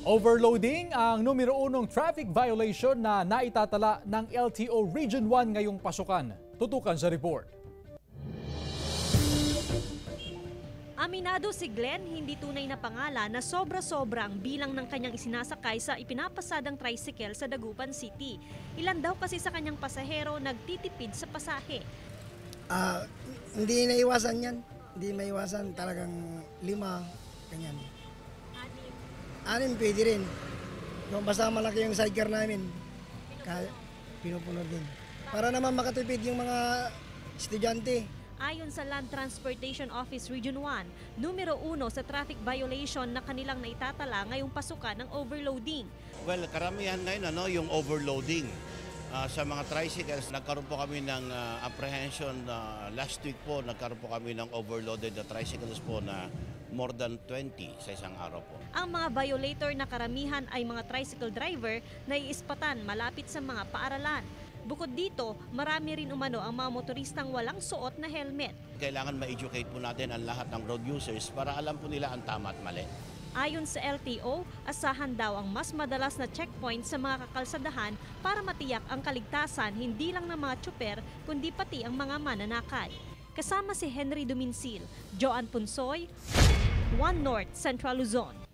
Overloading ang numero unong traffic violation na naitatala ng LTO Region 1 ngayong pasukan. Tutukan sa report. Aminado si Glenn, hindi tunay na pangalan na sobra-sobra ang bilang ng kanyang isinasakay sa ipinapasadang tricycle sa Dagupan City. Ilan daw kasi sa kanyang pasahero nagtitipid sa pasahe. Hindi naiwasan yan. Hindi maiwasan talagang 5, ganyan. 6 pwede rin. Kung basta malaki yung sidecar namin, pinupuno din. Para naman makatipid yung mga estudyante. Ayon sa Land Transportation Office Region 1, numero 1 sa traffic violation na kanilang naitatala ngayong pasukan ng overloading. Well, karamihan ngayon yung overloading. Sa mga tricycles, nagkaroon po kami ng apprehension last week po, nagkaroon po kami ng overloaded na tricycles po na more than 20 sa isang araw po. Ang mga violator na karamihan ay mga tricycle driver na iispatan malapit sa mga paaralan. Bukod dito, marami rin umano ang mga motoristang walang suot na helmet. Kailangan ma-educate po natin ang lahat ng road users para alam po nila ang tama at mali. Ayon sa LTO, asahan daw ang mas madalas na checkpoint sa mga kakalsadahan para matiyak ang kaligtasan hindi lang ng mga tsuper kundi pati ang mga mananakay. Kasama si Henry Duminsil, Joan Punsoy, One North, Central Luzon.